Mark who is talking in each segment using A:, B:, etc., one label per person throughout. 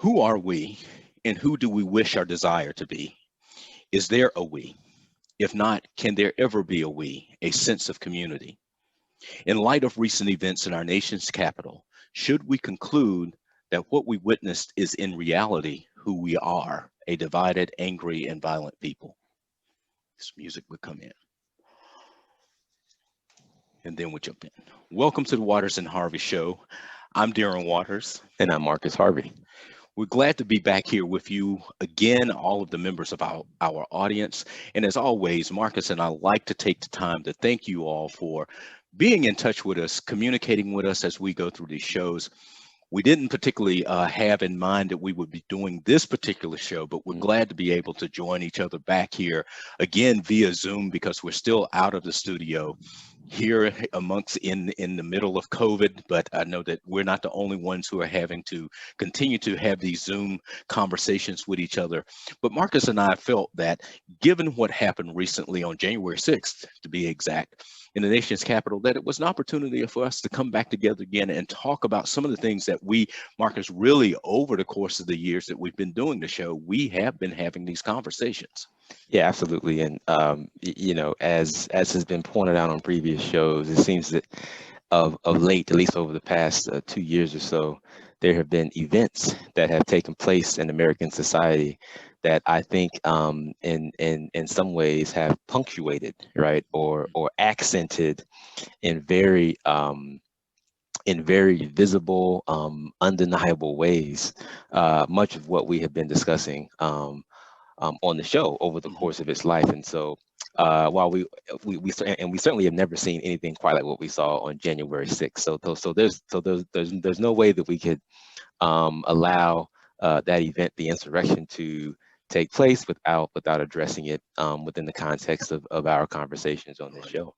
A: Who are we and who do we wish or desire to be? Is there a we? If not, can there ever be a we, a sense of community? In light of recent events in our nation's capital, should we conclude that what we witnessed is in reality who we are, a divided, angry, and violent people? This music would come in, and then we'll jump in. Welcome to the Waters and Harvey Show. I'm Darin Waters.
B: And I'm Marcus Harvey.
A: We're glad to be back here with you again, all of the members of our audience. And as always, Marcus and I like to take the time to thank you all for being in touch with us, communicating with us as we go through these shows. We didn't particularly have in mind that we would be doing this particular show, but we're glad to be able to join each other back here again via Zoom because we're still out of the studio here amongst in the middle of COVID. But I know that we're not the only ones who are having to continue to have these Zoom conversations with each other. But Marcus and I felt that given what happened recently on January 6th, to be exact, in the nation's capital, that it was an opportunity for us to come back together again and talk about some of the things that we, Marcus, really over the course of the years that we've been doing the show, we have been having these conversations.
B: Yeah, absolutely. And, as has been pointed out on previous shows, it seems that of late, at least over the past 2 years or so, there have been events that have taken place in American society that I think in some ways have punctuated, right, or accented in very visible, undeniable ways, much of what we have been discussing on the show over the course of its life. And so while we certainly have never seen anything quite like what we saw on January 6th. So there's no way that we could allow that event, the insurrection, to take place without addressing it within the context of our conversations on this show.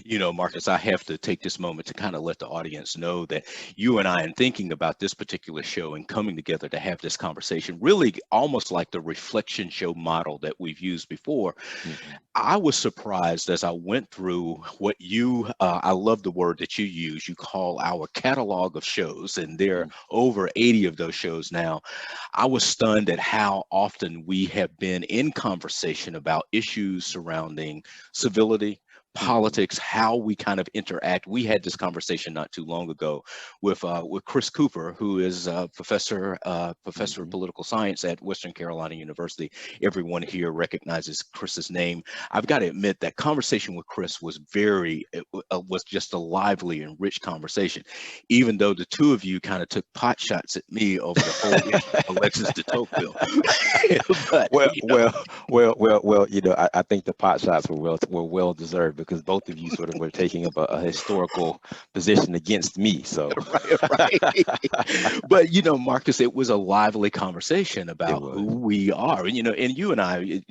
A: You know, Marcus, I have to take this moment to kind of let the audience know that you and I, in thinking about this particular show and coming together to have this conversation, really almost like the reflection show model that we've used before. I was surprised as I went through what I love the word that you use, you call our catalog of shows, and there are over 80 of those shows now. I was stunned at how often we have been in conversation about issues surrounding civility, politics, how we kind of interact. We had this conversation not too long ago with Chris Cooper, who is a professor of political science at Western Carolina University. Everyone here recognizes Chris's name. I've got to admit that conversation with Chris was was just a lively and rich conversation, even though the two of you kind of took pot shots at me over the whole issue of Alexis de Tocqueville.
B: But, I think the pot shots were well deserved, because both of you sort of were taking up a historical position against me. So
A: right. But Marcus, it was a lively conversation about who we are, and you and I,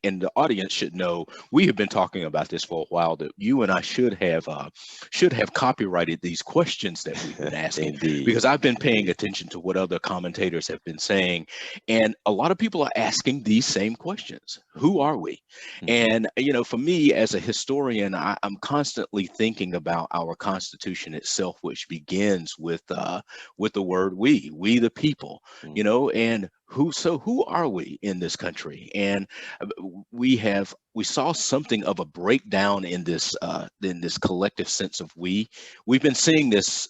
A: and the audience should know, we have been talking about this for a while, that you and I should have copyrighted these questions that we've been asking.
B: Indeed.
A: Because I've been paying attention to what other commentators have been saying, and a lot of people are asking these same questions. Who are we? And for me as a historian, I'm constantly thinking about our Constitution itself, which begins with the word we the people, and who are we in this country? And we saw something of a breakdown in this collective sense of we've been seeing this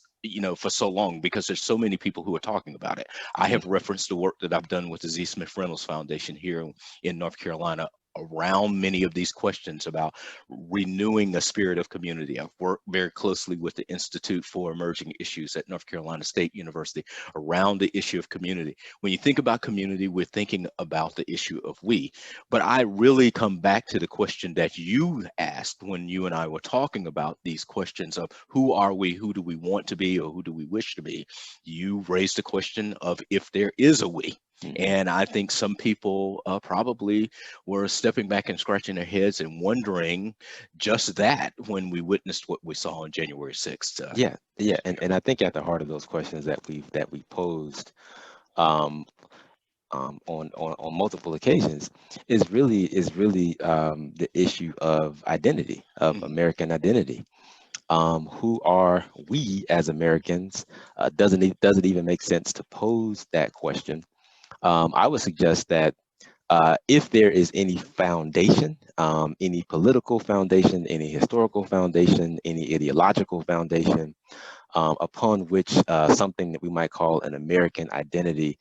A: for so long, because there's so many people who are talking about it. I have referenced the work that I've done with the Z. Smith Reynolds Foundation here in North Carolina around many of these questions about renewing the spirit of community. I've worked very closely with the Institute for Emerging Issues at North Carolina State University around the issue of community. When you think about community, we're thinking about the issue of we. But I really come back to the question that you asked when you and I were talking about these questions of who are we, who do we want to be, or who do we wish to be? You raised the question of if there is a we. And I think some people probably were stepping back and scratching their heads and wondering just that when we witnessed what we saw on January 6th.
B: And I think at the heart of those questions that we posed on multiple occasions is really the issue of identity, of American identity. Who are we as Americans? Doesn't it even make sense to pose that question I would suggest that if there is any foundation, any political foundation, any historical foundation, any ideological foundation, upon which something that we might call an American identity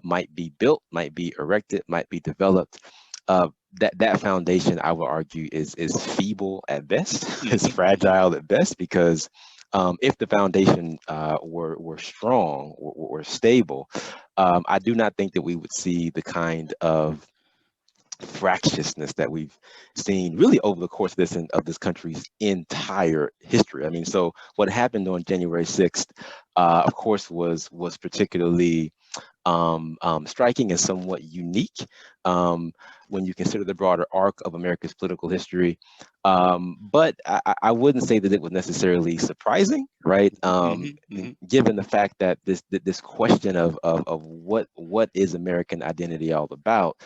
B: might be built, might be erected, might be developed. That foundation, I would argue, is feeble at best, is fragile at best, because if the foundation were strong or stable, I do not think that we would see the kind of fractiousness that we've seen really over the course of this country's entire history. I mean, so what happened on January 6th, of course, was particularly striking and somewhat unique when you consider the broader arc of America's political history. But I wouldn't say that it was necessarily surprising, right? Given the fact that this question of what is American identity all about?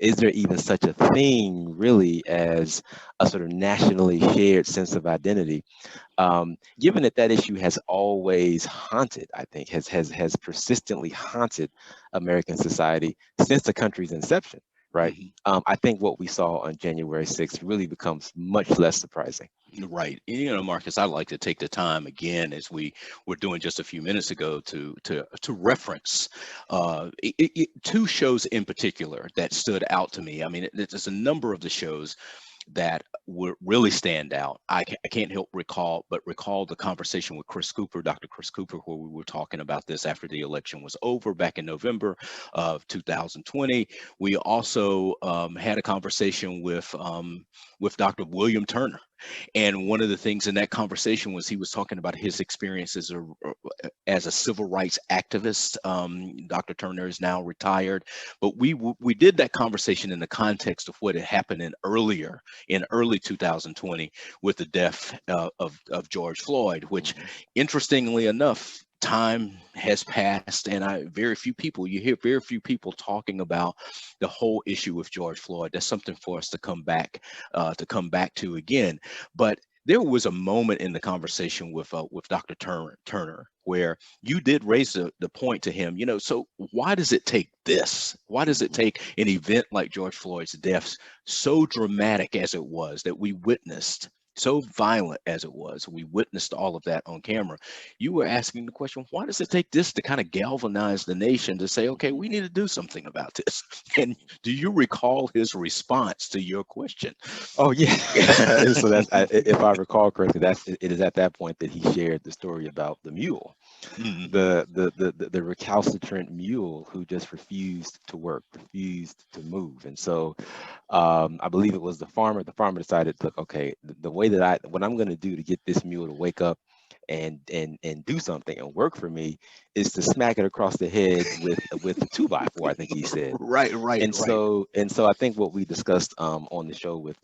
B: Is there even such a thing really as a sort of nationally shared sense of identity? Given that issue has always haunted, I think, has persistently haunted American society since the country's inception, right? I think what we saw on January 6th really becomes much less surprising.
A: Right. Marcus, I'd like to take the time again, as we were doing just a few minutes ago, to reference two shows in particular that stood out to me. I mean, there's a number of the shows that would really stand out. I can't help recall the conversation with Dr. Chris Cooper, where we were talking about this after the election was over back in November of 2020. We also had a conversation with Dr. William Turner. And one of the things in that conversation was he was talking about his experience as a civil rights activist. Dr. Turner is now retired, but we did that conversation in the context of what had happened in early 2020 with the death of George Floyd, which, interestingly enough, time has passed, and you hear very few people talking about the whole issue with George Floyd. That's something for us to come back to again. But there was a moment in the conversation with Dr. Turner where you did raise the point to him, so why does it take this? Why does it take an event like George Floyd's death, so dramatic as it was, that we witnessed, so violent as it was, we witnessed all of that on camera? You were asking the question, why does it take this to kind of galvanize the nation to say, okay, we need to do something about this? And do you recall his response to your question?
B: Oh, yeah. So if I recall correctly, it is at that point that he shared the story about the mule, the recalcitrant mule who just refused to work, refused to move. And so I believe it was the farmer. The farmer decided, look, okay, the way that what I'm going to do to get this mule to wake up and do something and work for me is to smack it across the head with a 2x4, I think he said.
A: Right.
B: And so I think what we discussed on the show with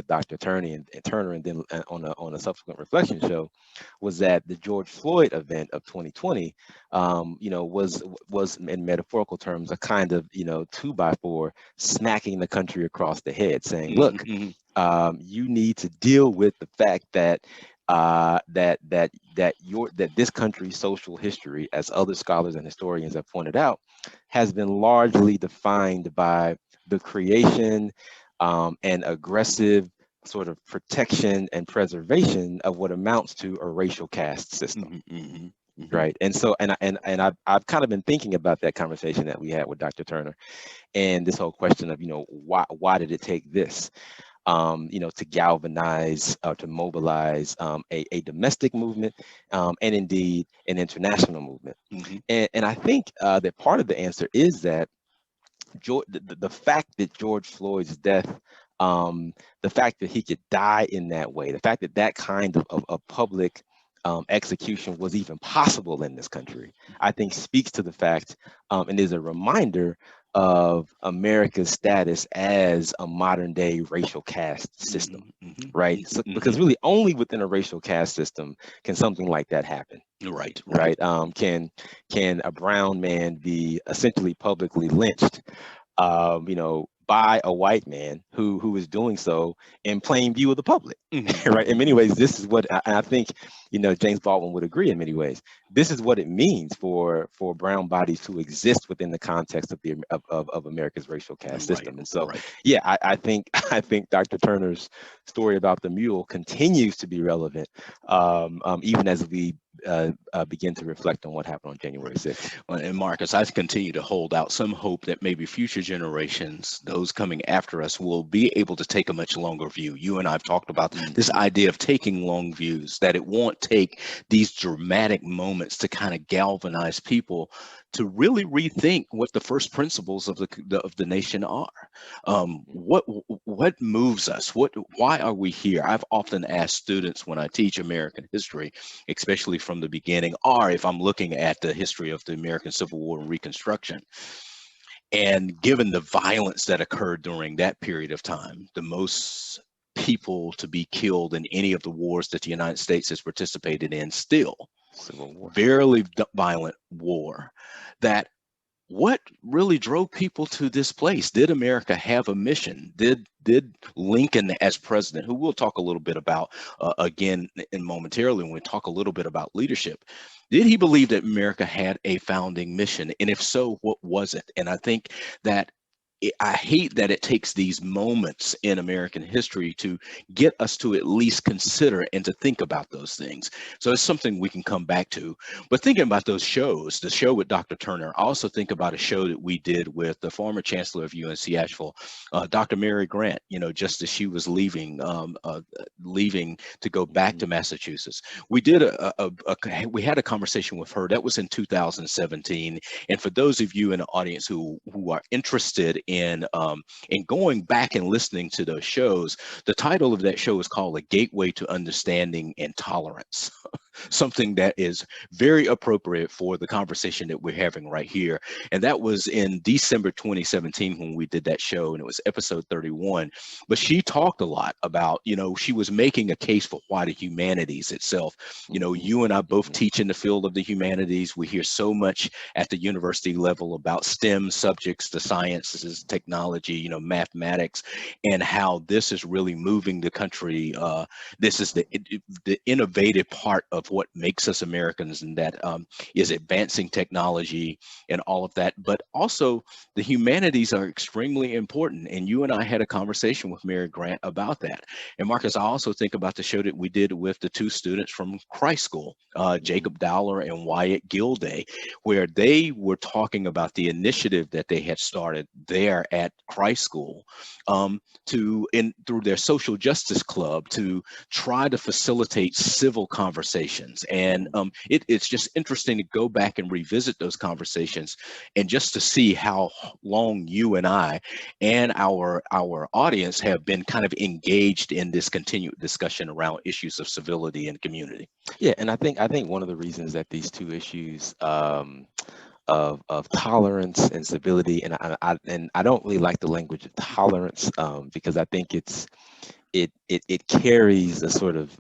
B: Dr. Turner and then on a subsequent reflection show was that the George Floyd event of 2020, was in metaphorical terms a kind of 2x4 smacking the country across the head, saying, look, you need to deal with the fact that this country's social history, as other scholars and historians have pointed out, has been largely defined by the creation and aggressive sort of protection and preservation of what amounts to a racial caste system. Right. And so I've kind of been thinking about that conversation that we had with Dr. Turner and this whole question of, why did it take this? To galvanize, to mobilize a domestic movement and indeed an international movement. And I think that part of the answer is that the fact that George Floyd's death, the fact that he could die in that way, the fact that kind of public execution was even possible in this country, I think speaks to the fact and is a reminder of America's status as a modern day racial caste system, right? So, because really only within a racial caste system can something like that happen.
A: Right.
B: Can a brown man be essentially publicly lynched, by by a white man who is doing so in plain view of the public,
A: Mhm.
B: right? In many ways, this is what I think, James Baldwin would agree in many ways. This is what it means for brown bodies to exist within the context of of America's racial caste
A: Right,
B: system. And so,
A: right.
B: yeah, I think I think Dr. Turner's story about the mule continues to be relevant, even as we begin to reflect on what happened on January 6th.
A: Well, and Marcus, I continue to hold out some hope that maybe future generations, those coming after us, will be able to take a much longer view. You and I have talked about this
B: Mhm.
A: idea of taking long views, that it won't take these dramatic moments to kind of galvanize people to really rethink what the first principles of the nation are. What moves us? Why are we here? I've often asked students when I teach American history, especially from the beginning, or if I'm looking at the history of the American Civil War and Reconstruction. And given the violence that occurred during that period of time, the most people to be killed in any of the wars that the United States has participated in, still,
B: Civil War.
A: very violent war, that what really drove people to this place? Did America have a mission? Did Lincoln, as president, who we'll talk a little bit about again in momentarily when we talk a little bit about leadership, did he believe that America had a founding mission? And if so, what was it? And I think that I hate that it takes these moments in American history to get us to at least consider and to think about those things. So it's something we can come back to. But thinking about those shows, the show with Dr. Turner, I also think about a show that we did with the former chancellor of UNC Asheville, Dr. Mary Grant, just as she was leaving to go back to
B: Mhm.
A: Massachusetts. We did we had a conversation with her. That was in 2017. And for those of you in the audience who are interested in going back and listening to those shows, the title of that show is called A Gateway to Understanding and Tolerance. Something that is very appropriate for the conversation that we're having right here. And that was in December 2017 when we did that show, and it was episode 31. But she talked a lot about, she was making a case for why the humanities itself.
B: Mhm.
A: You and I both
B: Mhm.
A: teach in the field of the humanities. We hear so much at the university level about STEM subjects, the sciences, technology, mathematics, and how this is really moving the country. This is the innovative part of what makes us Americans, and that is advancing technology and all of that. But also, the humanities are extremely important. And you and I had a conversation with Mary Grant about that. And Marcus, I also think about the show that we did with the two students from Christ School,
B: Mhm.
A: Jacob Dowler and Wyatt Gilday, where they were talking about the initiative that they had started there at Christ School, through their social justice club, to try to facilitate civil conversations. And
B: Mhm.
A: it's just interesting to go back and revisit those conversations, and just to see how long you and I and our audience have been kind of engaged in this continued discussion around issues of civility and community.
B: Yeah, and I think one of the reasons that these two issues, of tolerance and civility, and I don't really like the language of tolerance, because I think it carries a sort of,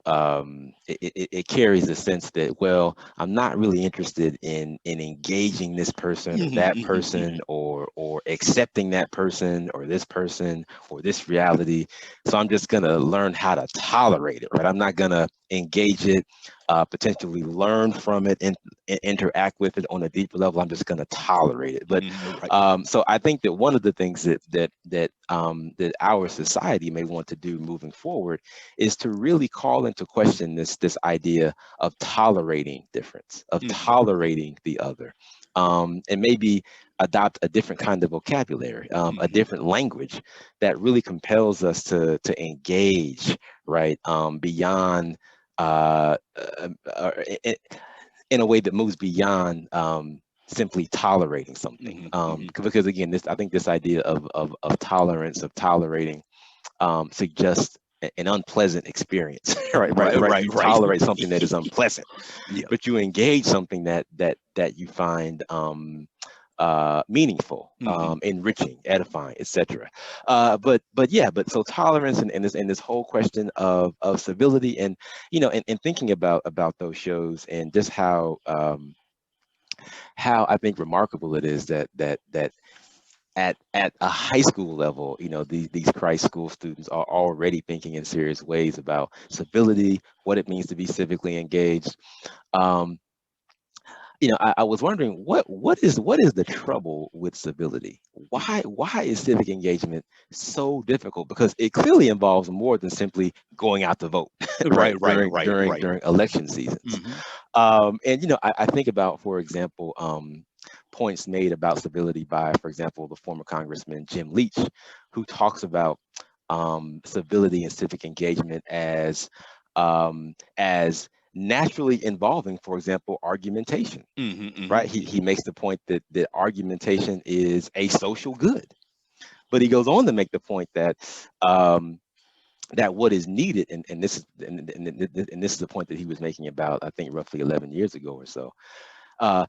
B: it carries a sense that, well, I'm not really interested in engaging this person or
A: Mhm,
B: that
A: mhm,
B: person,
A: mhm.
B: or accepting that person or this person or this reality. So I'm just gonna learn how to tolerate it, right? I'm not gonna engage it, potentially learn from it, and interact with it on a deeper level. I'm just gonna tolerate it. But
A: Right.
B: so I think that one of the things that our society may want to do moving forward is to really call into question this idea of tolerating difference, of
A: Mhm,
B: tolerating the other, and maybe adopt a different kind of vocabulary, a
A: mhm.
B: different language that really compels us to engage, right, beyond, in a way that moves beyond, simply tolerating something.
A: Mhm, mhm.
B: Because again, this I think this idea of tolerance, of tolerating, suggests an unpleasant experience, right? Right,
A: Right,
B: right.
A: right,
B: You
A: right.
B: tolerate something that is unpleasant,
A: Yeah.
B: but you engage something that you find, meaningful,
A: Mhm.
B: enriching, edifying, etc. But yeah, but so tolerance, and this whole question of civility, and and thinking about those shows, and just how I think remarkable it is that at a high school level, these Christ school students are already thinking in serious ways about civility, what it means to be civically engaged. Um, I was wondering what is the trouble with civility? Why is civic engagement so difficult? Because it clearly involves more than simply going out to vote,
A: Right,
B: right?
A: right,
B: During
A: right,
B: during
A: right.
B: during election seasons.
A: Hmm.
B: And I think about, for example, points made about civility by, for example, the former Congressman Jim Leach, who talks about civility and civic engagement as naturally involving, for example, argumentation.
A: Hmm.
B: Right?
A: Hmm.
B: He makes the point that argumentation is a social good, but he goes on to make the point um, that what is needed, and this is and this is the point that he was making about, I think, roughly 11 years ago or so. Uh,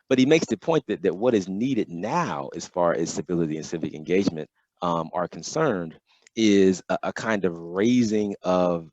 B: but he makes the point that what is needed now, as far as civility and civic engagement are concerned, is a kind of raising of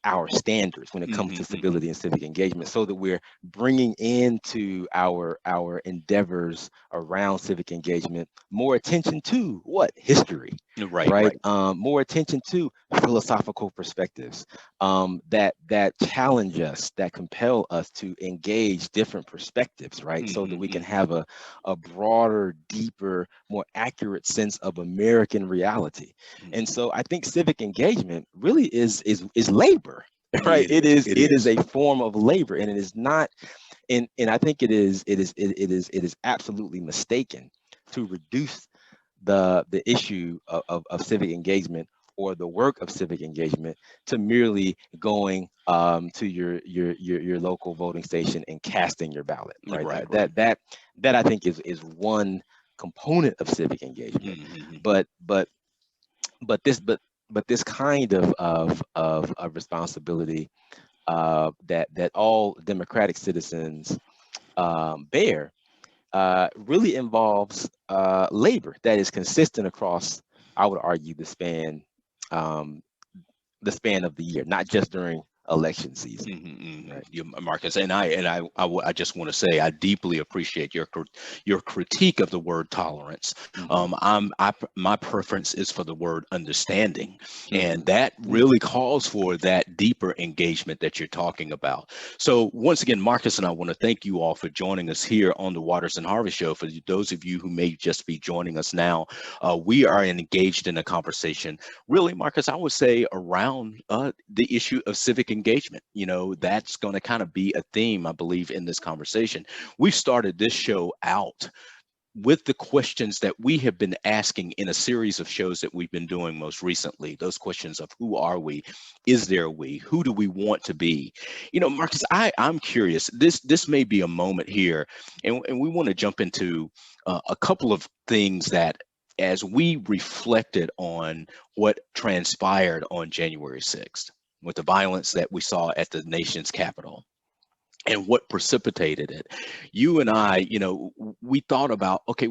B: our standards when it comes
A: Hmm.
B: to
A: Hmm.
B: civility and civic engagement, so that we're bringing into our endeavors around civic engagement more attention to what history,
A: Right,
B: right?
A: right.
B: More attention to philosophical perspectives, that challenge us, that compel us to engage different perspectives, right? So that
A: Hmm.
B: we can
A: Hmm.
B: have a broader, deeper, more accurate sense of American reality. And
A: Hmm.
B: so I think civic engagement really is labor. Right,
A: It
B: it
A: is.
B: is
A: It
B: it is
A: is.
B: a form of labor, and it is not, and I think it is absolutely mistaken to reduce the issue of civic engagement, or the work of civic engagement, to merely going to your local voting station and casting your ballot, right?
A: Right, right.
B: That I think is one component of civic engagement.
A: Hmm.
B: But but this but but this kind of responsibility that all democratic citizens bear really involves labor that is consistent across, I would argue, um, the span of the year, not just during election season, right?
A: You, Marcus, and I just want to say I deeply appreciate your critique of the word tolerance.
B: Hmm.
A: My preference is for the word understanding, and
B: Hmm.
A: that
B: Yeah.
A: really calls for that deeper engagement that you're talking about. So once again, Marcus and I want to thank you all for joining us here on the Waters and Harvey Show. For those of you who may just be joining us now, we are engaged in a conversation, really, Marcus, I would say around the issue of civic engagement. That's going to kind of be a theme, I believe, in this conversation. We started this show out with the questions that we have been asking in a series of shows that we've been doing most recently. Those questions of who are we? Is there a we? Who do we want to be? Marcus, I'm curious. This may be a moment here, and we want to jump into a couple of things that, as we reflected on what transpired on January 6th, with the violence that we saw at the nation's capital and what precipitated it, you and I, we thought about, okay,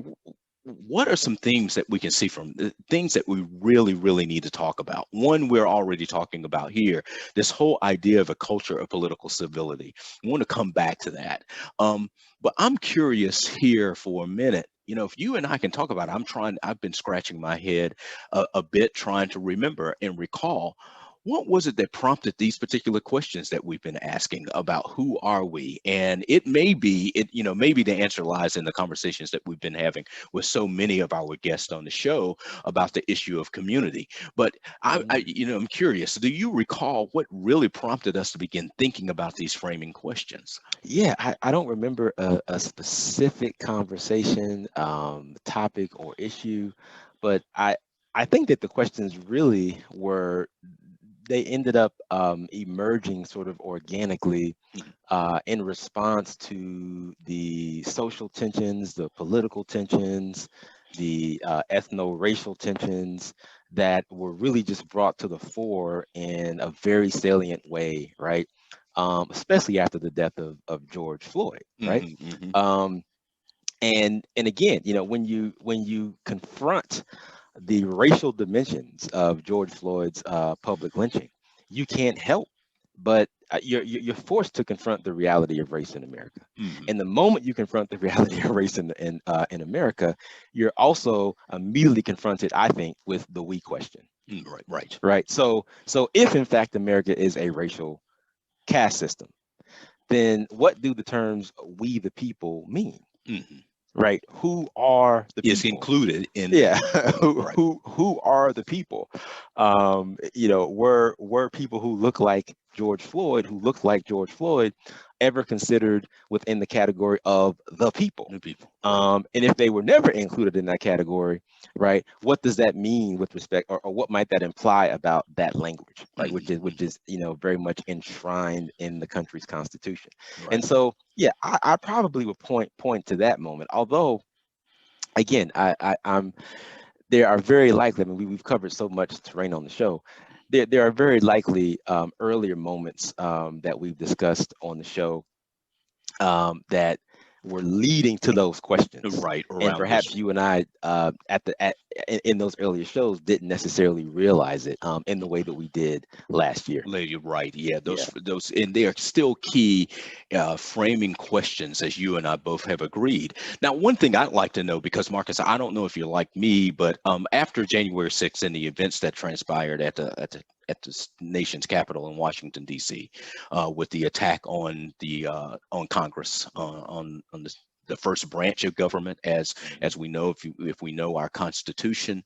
A: what are some themes that we can see from the things that we really, really need to talk about? One, we're already talking about here, this whole idea of a culture of political civility. I want to come back to that. But I'm curious here for a minute. If you and I can talk about it, I've been scratching my head a bit, trying to remember and recall what was it that prompted these particular questions that we've been asking about who are we? And maybe the answer lies in the conversations that we've been having with so many of our guests on the show about the issue of community. But I'm curious, do you recall what really prompted us to begin thinking about these framing questions?
B: Yeah, I don't remember a specific conversation, topic, or issue, but I think that the questions really were, they ended up emerging sort of organically
A: Mhm.
B: in response to the social tensions, the political tensions, the ethno-racial tensions that were really just brought to the fore in a very salient way, right? Especially after the death of George Floyd, right?
A: Mhm. Mhm.
B: Um, and again, when you confront the racial dimensions of George Floyd's public lynching, you can't help but you're forced to confront the reality of race in America.
A: Mhm.
B: And the moment you confront the reality of race in America, you're also immediately confronted, I think, with the we question.
A: Right, right.
B: Right. So if in fact America is a racial caste system, then what do the terms "we the people" mean?
A: Mhm.
B: Right? Who are the
A: Is
B: people?
A: included in
B: Yeah,
A: right.
B: who are the people? Were people who look like George Floyd, ever considered within the category of the people?
A: New people. Right.
B: And if they were never included in that category, right, what does that mean with respect, or what might that imply about that language, right, which
A: Mhm.
B: is very much enshrined in the country's constitution. And
A: Right.
B: so, yeah, I probably would point to that moment. Although, again, I'm there are very likely. I mean, we've covered so much terrain on the show. There are very likely earlier moments that we've discussed on the show that were leading to those questions,
A: Right.
B: and
A: Around
B: perhaps
A: this.
B: you and I in those earlier shows didn't necessarily realize it in the way that we did last year.
A: Lady, right. Yeah,
B: Yeah.
A: those, and they are still key framing questions, as you and I both have agreed. Now, one thing I'd like to know, because Marcus, I don't know if you're like me, but after January 6th and the events that transpired at the nation's capital in Washington D.C., with the attack on Congress, on the first branch of government, as we know, if we know our Constitution,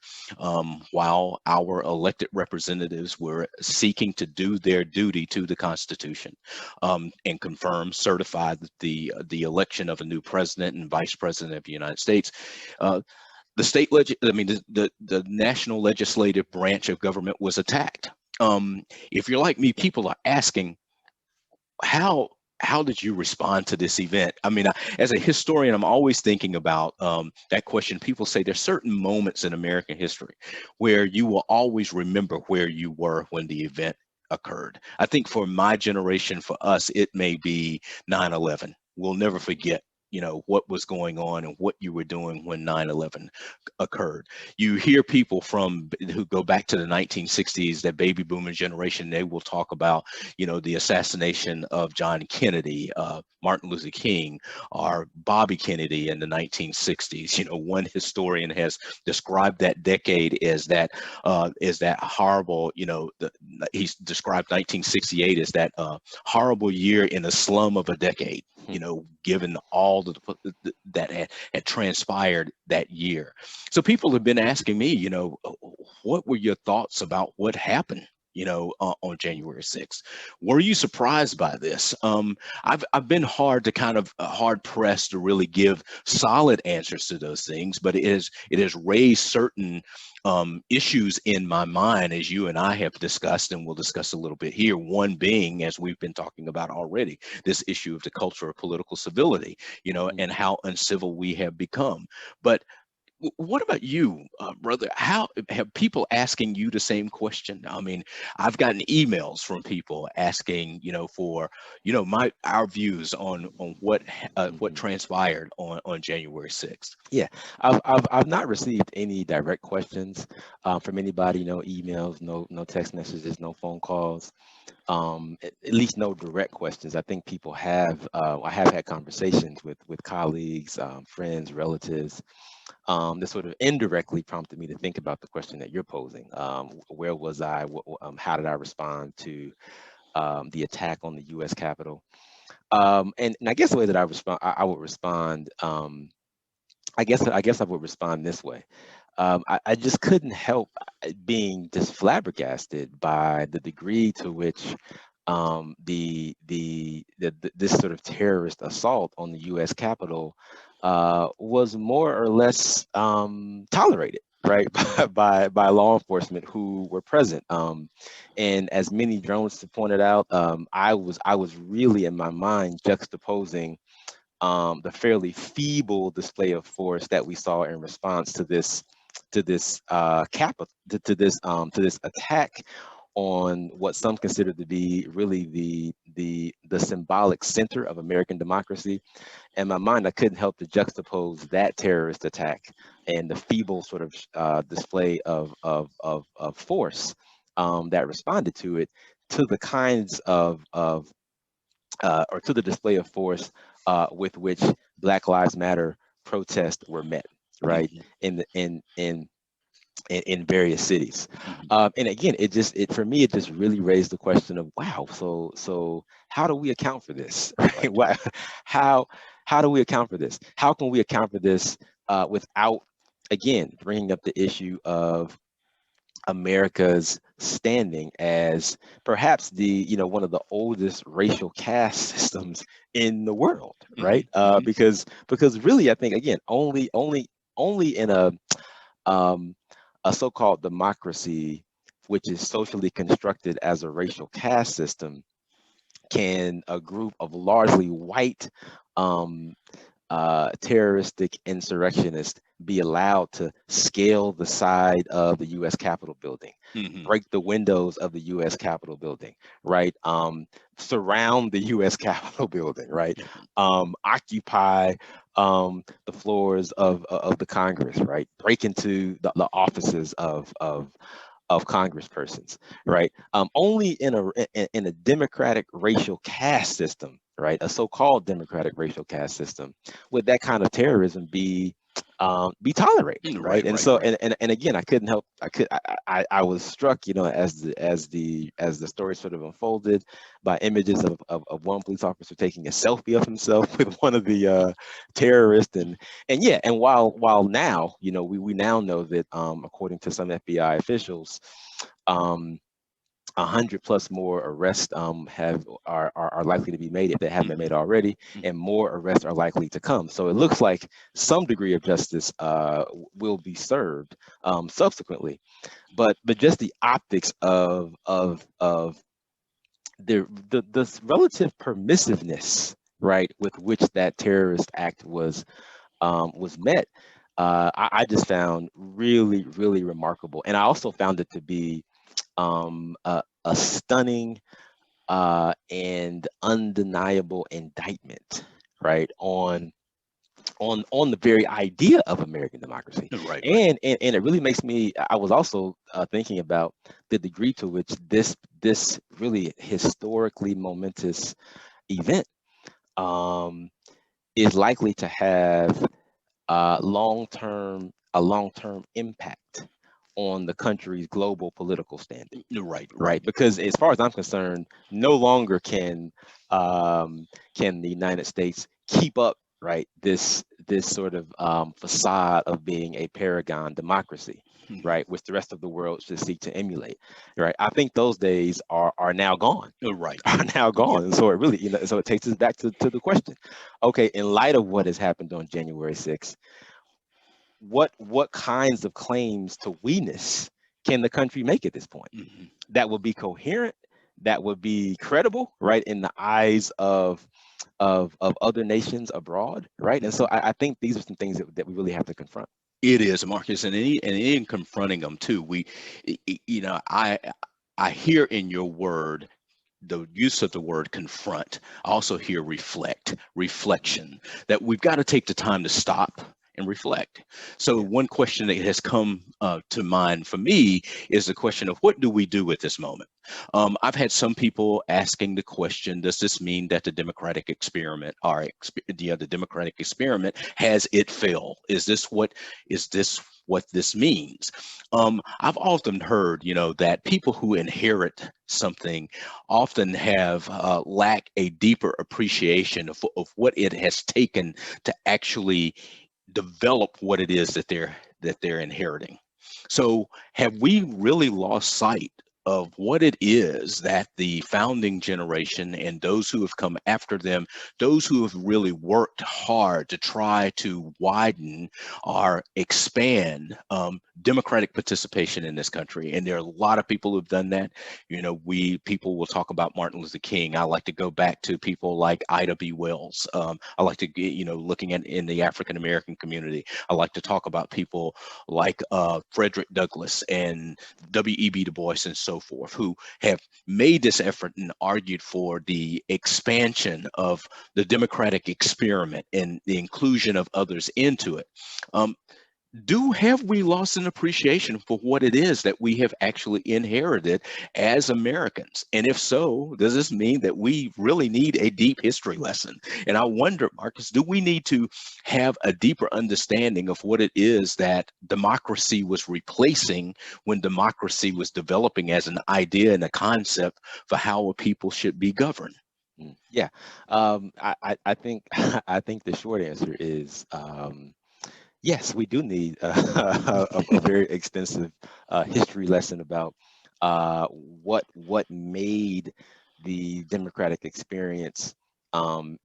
A: while our elected representatives were seeking to do their duty to the Constitution, and confirm, certify the election of a new president and vice president of the United States. Uh, I mean, the national legislative branch of government was attacked. If you're like me, people are asking, how how did you respond to this event? I mean, as a historian, I'm always thinking about that question. People say there's certain moments in American history where you will always remember where you were when the event occurred. I think for my generation, for us, it may be 9/11. We'll never forget, what was going on and what you were doing when 9/11 occurred. You hear people who go back to the 1960s, that baby boomer generation. They will talk about, the assassination of John Kennedy, Martin Luther King, or Bobby Kennedy in the 1960s. One historian has described that decade as that horrible. He's described 1968 as that horrible year in the slum of a decade. Given all that had transpired that year. So people have been asking me, what were your thoughts about what happened, on January 6th? Were you surprised by this? I've been hard pressed to really give solid answers to those things, but it has raised certain issues in my mind, as you and I have discussed, and we'll discuss a little bit here. One being, as we've been talking about already, this issue of the culture of political civility, and how uncivil we have become. But what about you, brother? How have people asking you the same question? I mean, I've gotten emails from people asking, for, our views on what
B: Mhm.
A: transpired on January 6th.
B: Yeah, I've not received any direct questions from anybody. No emails, no text messages, no phone calls. At least no direct questions. I think people have. I have had conversations with colleagues, friends, relatives. That sort of indirectly prompted me to think about the question that you're posing. Where was I? How did I respond to the attack on the U.S. Capitol? And I guess the way that I would respond. I guess I would respond this way. I just couldn't help being just flabbergasted by the degree to which this sort of terrorist assault on the U.S. Capitol was more or less tolerated, right, by law enforcement who were present. And as many journalists have pointed out, I was really in my mind juxtaposing the fairly feeble display of force that we saw in response to this attack on what some consider to be really the symbolic center of American democracy. In my mind, I couldn't help to juxtapose that terrorist attack and the feeble sort of display of force that responded to it to the kinds of or to the display of force with which Black Lives Matter protests were met, right?
A: Mhm.
B: In the in various cities.
A: Mhm.
B: And again, it for me, it just really raised the question of, wow, so how do we account for this? Right?
A: Right.
B: What, how how do we account for this? How can we account for this without, again, bringing up the issue of America's standing as perhaps the, one of the oldest racial caste systems in the world,
A: Mhm.
B: right?
A: Mhm.
B: Because really, I think, again, only in um, a so-called democracy, which is socially constructed as a racial caste system, can a group of largely white um, terroristic insurrectionists be allowed to scale the side of the U.S. Capitol building,
A: Mhm.
B: break the windows of the U.S. Capitol building, right? Surround the U.S. Capitol building, right?
A: Mhm.
B: Occupy the floors of the Congress, right? Break into the offices of congresspersons, right? Only in a democratic racial caste system, right? A so-called democratic racial caste system, would that kind of terrorism be tolerated, right?
A: Right.
B: And
A: Right.
B: so,
A: Right.
B: and again, I couldn't help. I was struck, as the story sort of unfolded, by images of one police officer taking a selfie of himself with one of the terrorists, and yeah, and while now, we now know that, according to some FBI officials, um, 100 plus more arrests are likely to be made if they haven't been
A: Mhm.
B: made already,
A: Mhm.
B: and more arrests are likely to come. So it looks like some degree of justice will be served subsequently, but just the optics of the relative permissiveness, right, with which that terrorist act was met, I just found really, really remarkable. And I also found it to be a stunning and undeniable indictment, right, on the very idea of American democracy.
A: Right. Right.
B: And it really makes me. I was also thinking about the degree to which this really historically momentous event um, is likely to have a long-term impact on the country's global political standing,
A: Right. Right.
B: right? Because as far as I'm concerned, no longer can the United States keep up, right, this sort of facade of being a paragon democracy,
A: Mhm.
B: right, which the rest of the world should seek to emulate, right? I think those days are now gone,
A: Right.
B: are now
A: Yeah.
B: gone. And so it really, so it takes us back to the question. Okay, in light of what has happened on January 6th, what kinds of claims to we-ness can the country make at this point
A: Mhm.
B: that would be coherent, that would be credible, right, in the eyes of other nations abroad, right? And so
A: Mhm.
B: I think these are some things that we really have to confront.
A: It is, Marcus, and in confronting them too, I hear in your word the use of the word confront. I also hear reflection, that we've got to take the time to stop and reflect. So,
B: Yeah.
A: one question that has come to mind for me is the question of what do we do with this moment? I've had some people asking the question: does this mean that the democratic experiment, the democratic experiment, has it failed? Is this what this means? I've often heard, that people who inherit something often have lack a deeper appreciation of what it has taken to actually develop what it is that they're inheriting. So, have we really lost sight of what it is that the founding generation and those who have come after them, those who have really worked hard to try to widen or expand democratic participation in this country? And there are a lot of people who've done that. We people will talk about Martin Luther King. I like to go back to people like Ida B. Wells. I like to get, looking at in the African American community. I like to talk about people like Frederick Douglass and W.E.B. Du Bois and so forth, who have made this effort and argued for the expansion of the democratic experiment and the inclusion of others into it. Um, have we lost an appreciation for what it is that we have actually inherited as Americans? And if so, does this mean that we really need a deep history lesson? And I wonder, Marcus, do we need to have a deeper understanding of what it is that democracy was replacing when democracy was developing as an idea and a concept for how a people should be governed?
B: Yeah, I think I think the short answer is yes, we do need a very extensive history lesson about what made the democratic experience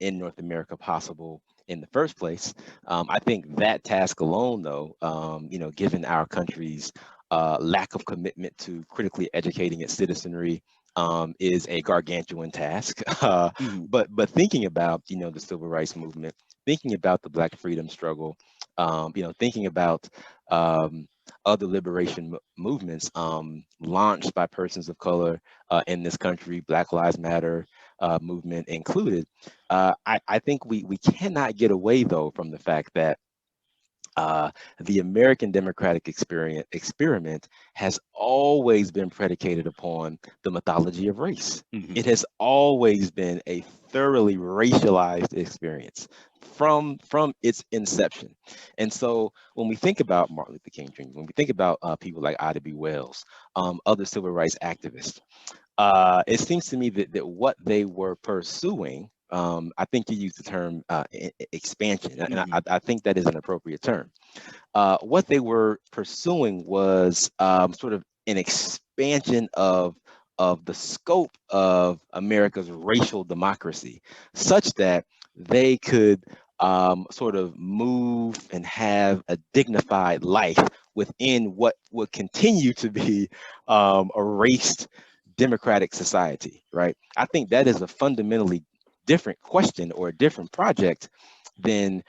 B: in North America possible in the first place. I think that task alone, though, given our country's lack of commitment to critically educating its citizenry, is a gargantuan task.
A: Mhm.
B: But thinking about the civil rights movement, thinking about the Black freedom struggle, thinking about um, other liberation movements launched by persons of color in this country, Black Lives Matter movement included. I think we cannot get away though from the fact that uh, the American democratic experiment has always been predicated upon the mythology of race.
A: Mhm.
B: It has always been a thoroughly racialized experience from its inception. And so when we think about Martin Luther King Jr., when we think about people like Ida B. Wells, other civil rights activists, it seems to me that what they were pursuing, I think you used the term expansion, and
A: Mhm.
B: I think that is an appropriate term. What they were pursuing was sort of an expansion of the scope of America's racial democracy, such that they could sort of move and have a dignified life within what would continue to be a raced democratic society, right? I think that is a fundamentally different question or a different project than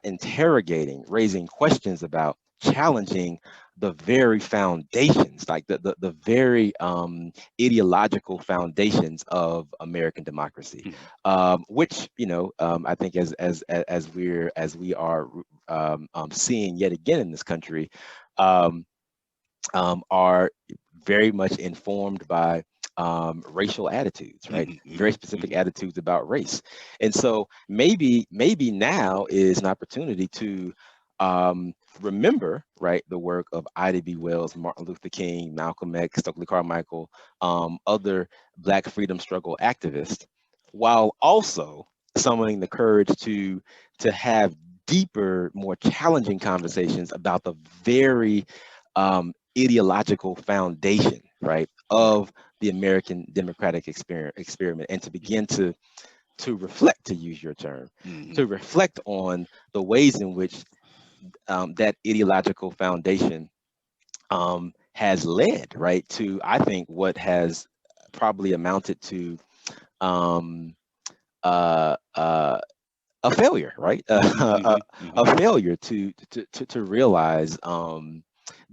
B: interrogating, raising questions about challenging the very foundations, like the very ideological foundations of American democracy,
A: Mhm.
B: which I think as we are seeing yet again in this country, um, are very much informed by racial attitudes, right?
A: Mhm.
B: Very
A: Mhm.
B: specific
A: Mhm.
B: attitudes about race. And so maybe now is an opportunity to remember, right, the work of Ida B. Wells, Martin Luther King, Malcolm X, Stokely Carmichael, other Black freedom struggle activists, while also summoning the courage to have deeper, more challenging conversations about the very ideological foundation, right,
A: Right.
B: of the American democratic experiment, and to begin to reflect, to use your term,
A: Mhm.
B: to reflect on the ways in which that ideological foundation has led, right, to I think what has probably amounted to um, uh, uh, a failure, right?
A: Mhm. Mhm.
B: A
A: Mhm.
B: failure to realize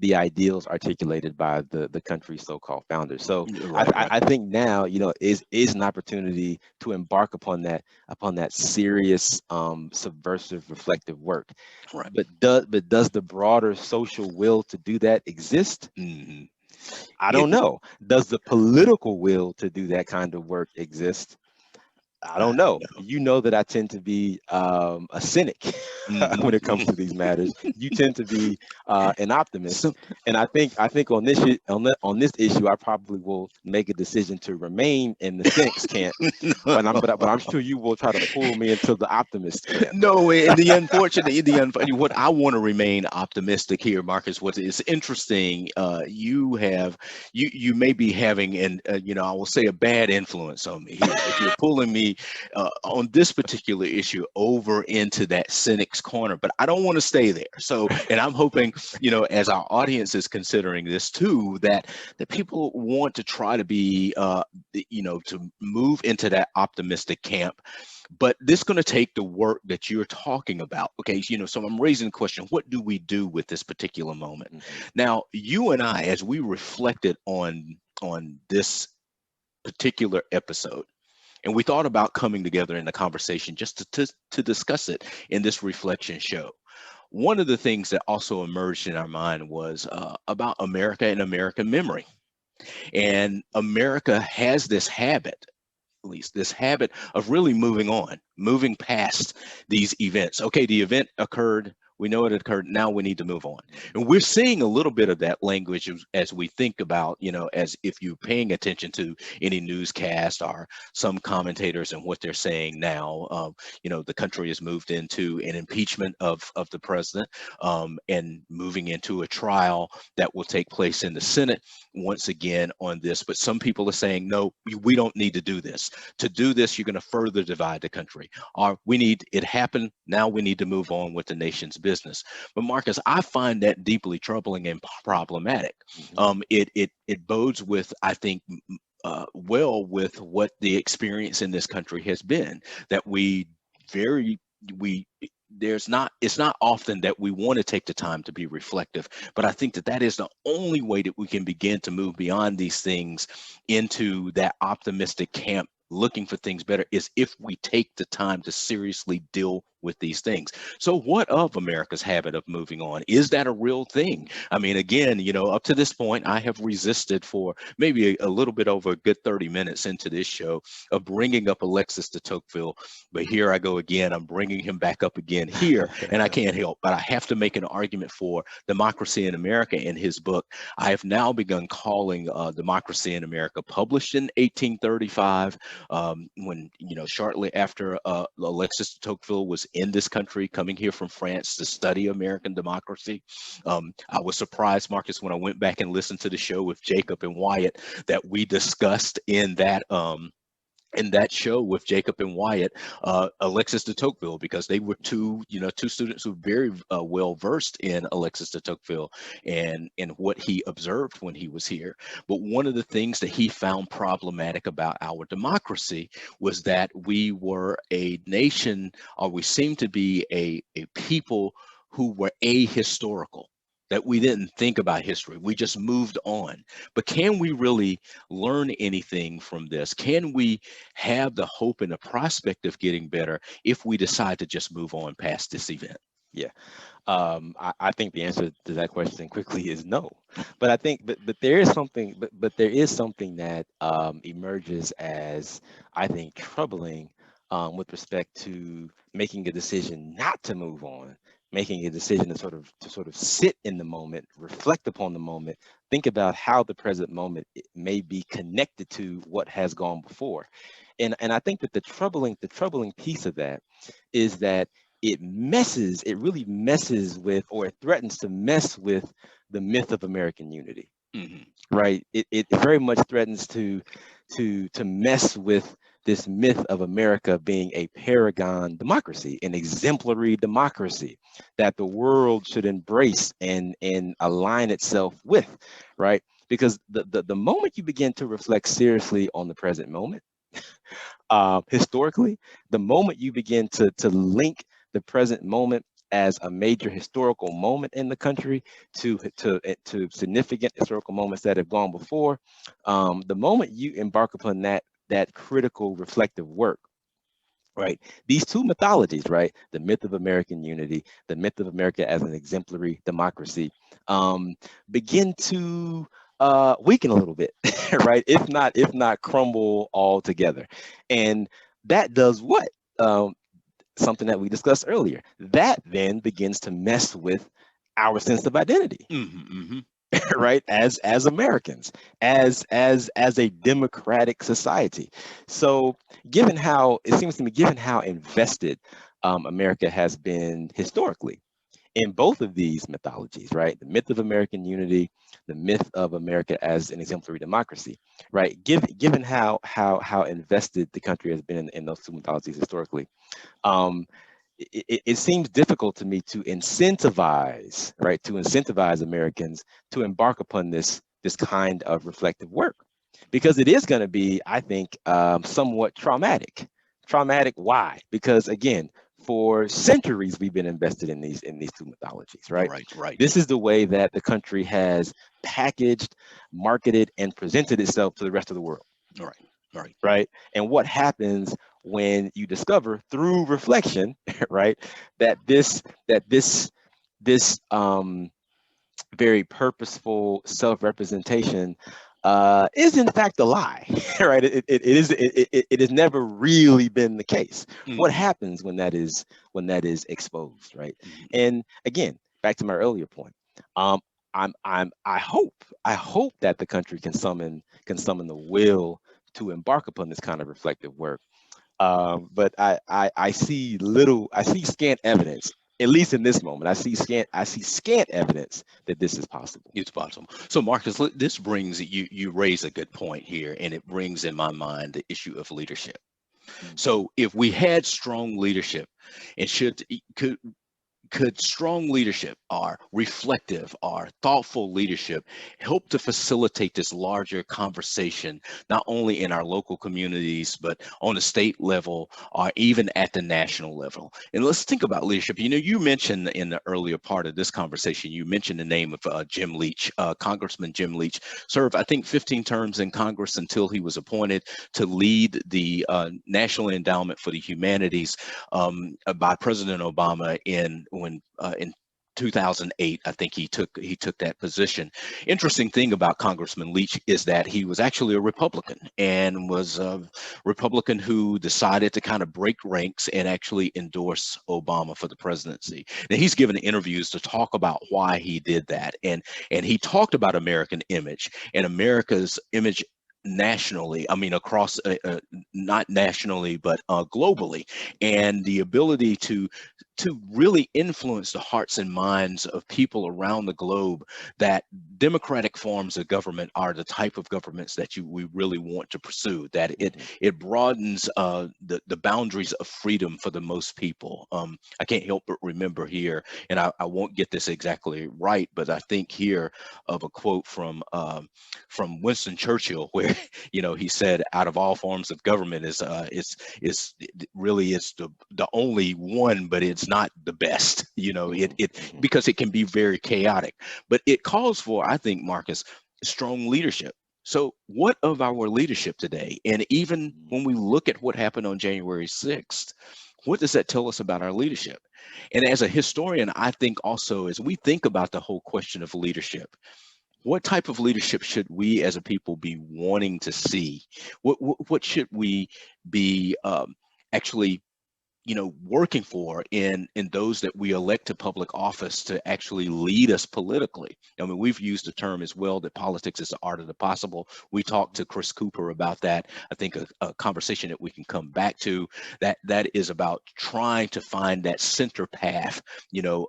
B: the ideals articulated by the country's so-called founders. So
A: Right. Right.
B: I think now is an opportunity to embark upon that serious subversive reflective work.
A: Right.
B: But does the broader social will to do that exist?
A: Mhm.
B: I
A: It.
B: don't know. Does the political will to do that kind of work exist? I don't know. You know that I tend to be a cynic when
A: Mhm.
B: it comes
A: Mhm.
B: to these matters. You tend to be an optimist,
A: So,
B: and I think on this issue, I probably will make a decision to remain in the cynics camp. But I'm sure you will try to pull me into the optimist camp.
A: no, and what I want to remain optimistic here, Marcus. What is interesting, you may be having I will say a bad influence on me here if you're pulling me on this particular issue over into that cynic's corner. But I don't want to stay there. So, and I'm hoping, as our audience is considering this too, that people want to try to be, to move into that optimistic camp, but this is going to take the work that you're talking about. Okay, so I'm raising the question, what do we do with this particular moment?
B: Mhm.
A: Now, you and I, as we reflected on this particular episode, and we thought about coming together in the conversation just to discuss it in this reflection show, one of the things that also emerged in our mind was about America and American memory. And America has this habit, at least this habit of really moving on, moving past these events. Okay, the event occurred. We know it occurred. Now we need to move on. And we're seeing a little bit of that language as we think about, as if you're paying attention to any newscast or some commentators and what they're saying now. The country has moved into an impeachment of the president, and moving into a trial that will take place in the Senate once again on this. But some people are saying, no, we don't need to do this. To do this, you're going to further divide the country. Or it happened. Now we need to move on with the nation's business. But Marcus, I find that deeply troubling and problematic. It bodes with, I think, well with what the experience in this country has been, that it's not often that we want to take the time to be reflective, but I think that is the only way that we can begin to move beyond these things into that optimistic camp, looking for things better, is if we take the time to seriously deal with these things. So what of America's habit of moving on? Is that a real thing? I mean, again, up to this point, I have resisted for maybe a little bit over a good 30 minutes into this show of bringing up Alexis de Tocqueville, but here I go again. I'm bringing him back up again here, and I can't help, but I have to make an argument for Democracy in America in his book. I have now begun calling Democracy in America, published in 1835, when, shortly after Alexis de Tocqueville was in this country, coming here from France to study American democracy. I was surprised, Marcus, when I went back and listened to the show with Jacob and Wyatt, that we discussed in that show with Jacob and Wyatt, Alexis de Tocqueville, because they were two students who were very well versed in Alexis de Tocqueville and what he observed when he was here. But one of the things that he found problematic about our democracy was that we were a nation, or we seemed to be a people who were ahistorical, that we didn't think about history. We just moved on. But can we really learn anything from this? Can we have the hope and the prospect of getting better if we decide to just move on past this event?
B: Yeah. I think the answer to that question quickly is no. But I think, but there is something, but there is something that emerges as, I think, troubling with respect to making a decision not to move on, making a decision to sort of sit in the moment, reflect upon the moment, think about how the present moment may be connected to what has gone before. And I think that the troubling piece of that is that it really messes with, or it threatens to mess with, the myth of American unity. Right? It very much threatens to mess with this myth of America being a paragon democracy, an exemplary democracy that the world should embrace and align itself with, right? Because the moment you begin to reflect seriously on the present moment, historically, the moment you begin to link the present moment as a major historical moment in the country to significant historical moments that have gone before, the moment you embark upon that critical reflective work, right? These two mythologies, right? The myth of American unity, the myth of America as an exemplary democracy, begin to weaken a little bit, right? If not crumble altogether. And that does what? Something that we discussed earlier. That then begins to mess with our sense of identity. Right, as Americans, as a democratic society. So given how invested America has been historically in both of these mythologies, right, the myth of American unity, the myth of America as an exemplary democracy, right, given how invested the country has been in those two mythologies historically, it seems difficult to me to incentivize Americans to embark upon this kind of reflective work, because it is going to be, I think, somewhat traumatic. Why? Because again, for centuries we've been invested in these two mythologies, right?
A: Right.
B: This is the way that the country has packaged, marketed, and presented itself to the rest of the world. Right. And what happens when you discover through reflection, right, that this this very purposeful self-representation is in fact a lie, right? It has never really been the case. What
A: Hmm.
B: happens when that is exposed, right?
A: Hmm.
B: And again, back to my earlier point, um, I hope that the country can summon the will to embark upon this kind of reflective work. But I see I see scant evidence, at least in this moment. I see scant evidence that this is possible.
A: It's possible. So, Marcus, this brings you raise a good point here, and it brings in my mind the issue of leadership.
B: Mhm.
A: So, if we had strong leadership, and could strong leadership or reflective or thoughtful leadership help to facilitate this larger conversation, not only in our local communities, but on a state level or even at the national level? And let's think about leadership. You know, you mentioned in the earlier part of this conversation, you mentioned the name of Jim Leach, Congressman Jim Leach, served, I think, 15 terms in Congress until he was appointed to lead the National Endowment for the Humanities by President Obama in 2008. I think he took that position. Interesting thing about Congressman Leach is that he was actually a Republican and was a Republican who decided to kind of break ranks and actually endorse Obama for the presidency. Now he's given interviews to talk about why he did that, and he talked about American image and America's image nationally. I mean, across not nationally, but globally, and the ability to really influence the hearts and minds of people around the globe that democratic forms of government are the type of governments that we really want to pursue, that
B: Mhm.
A: it broadens the boundaries of freedom for the most people. I can't help but remember here, and I won't get this exactly right, but I think here of a quote from Winston Churchill where he said, out of all forms of government is really is the only one, but it's not the best. It
B: Mhm.
A: it
B: Mhm.
A: because it can be very chaotic, but it calls for, I think, Marcus, strong leadership. So, what of our leadership today? And even when we look at what happened on January 6th, what does that tell us about our leadership? And as a historian, I think also as we think about the whole question of leadership, what type of leadership should we as a people be wanting to see? What should we be actually working for in those that we elect to public office to actually lead us politically? I mean, we've used the term as well that politics is the art of the possible. We talked to Chris Cooper about that. I think a conversation that we can come back to, that is about trying to find that center path,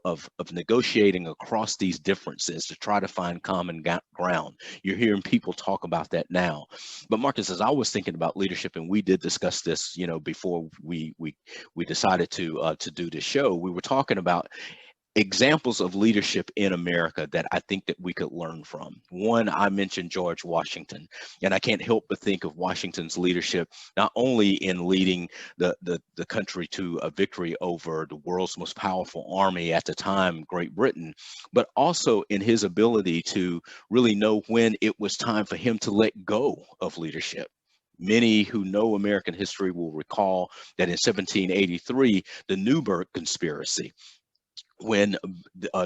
A: of negotiating across these differences to try to find common ground. You're hearing people talk about that now. But Marcus, as I was thinking about leadership, and we did discuss this, before we decided to do this show, we were talking about examples of leadership in America that I think that we could learn from. One, I mentioned George Washington, and I can't help but think of Washington's leadership not only in leading the country to a victory over the world's most powerful army at the time, Great Britain, but also in his ability to really know when it was time for him to let go of leadership. Many who know American history will recall that in 1783, the Newburgh Conspiracy, when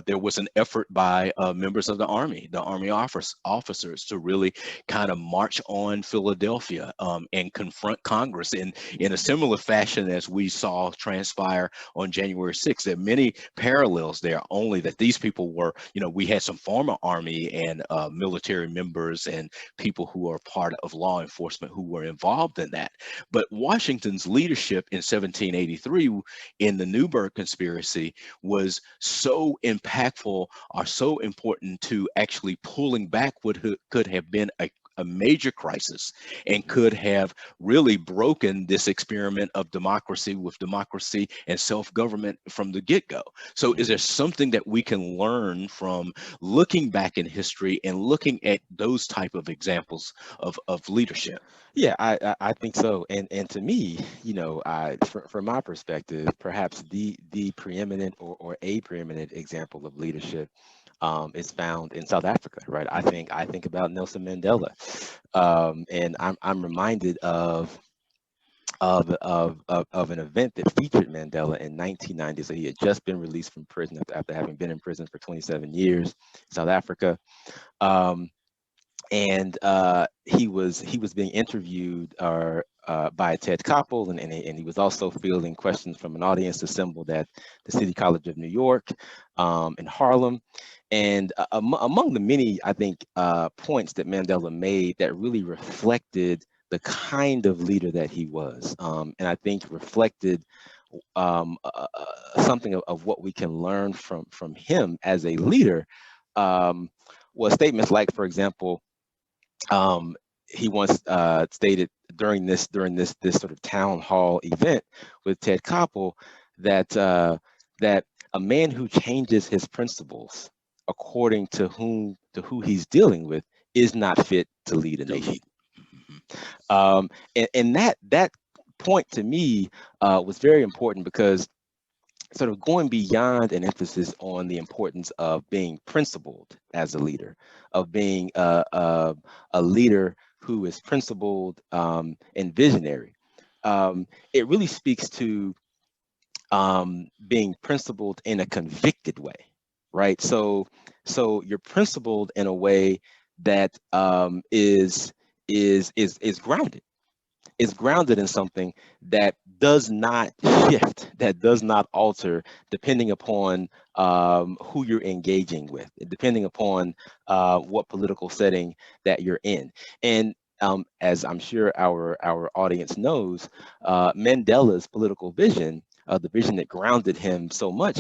A: there was an effort by members of the army officers to really kind of march on Philadelphia and confront Congress in a
B: Mhm.
A: similar fashion as we saw transpire on January 6th. There are many parallels there, only that these people were, we had some former army and military members and people who are part of law enforcement who were involved in that. But Washington's leadership in 1783 in the Newburgh Conspiracy was so impactful, are so important to actually pulling back what could have been a major crisis and
B: Mhm.
A: could have really broken this experiment of democracy with democracy and self-government from the get-go. So is there
B: Mhm.
A: something that we can learn from looking back in history and looking at those type of examples of leadership?
B: Yeah, I think so. And to me, from my perspective, perhaps the preeminent or a preeminent example of leadership is found in South Africa, right? I think about Nelson Mandela, and I'm reminded of of an event that featured Mandela in 1990. So he had just been released from prison after having been in prison for 27 years in South Africa. Um, and he was being interviewed by Ted Koppel, and he was also fielding questions from an audience assembled at the City College of New York in Harlem. And among the many, I think, points that Mandela made that really reflected the kind of leader that he was, and I think reflected something of what we can learn from him as a leader, was statements like, for example, um, he once stated during this sort of town hall event with Ted Koppel that that a man who changes his principles according to who he's dealing with is not fit to lead a nation.
A: Delete. Mhm.
B: And that point to me was very important, because sort of going beyond an emphasis on the importance of being principled as a leader, of being a leader who is principled and visionary. It really speaks to being principled in a convicted way, right? So you're principled in a way that is grounded. Is grounded in something that does not shift, that does not alter, depending upon who you're engaging with, depending upon what political setting that you're in. And as I'm sure our audience knows, Mandela's political vision, the vision that grounded him so much,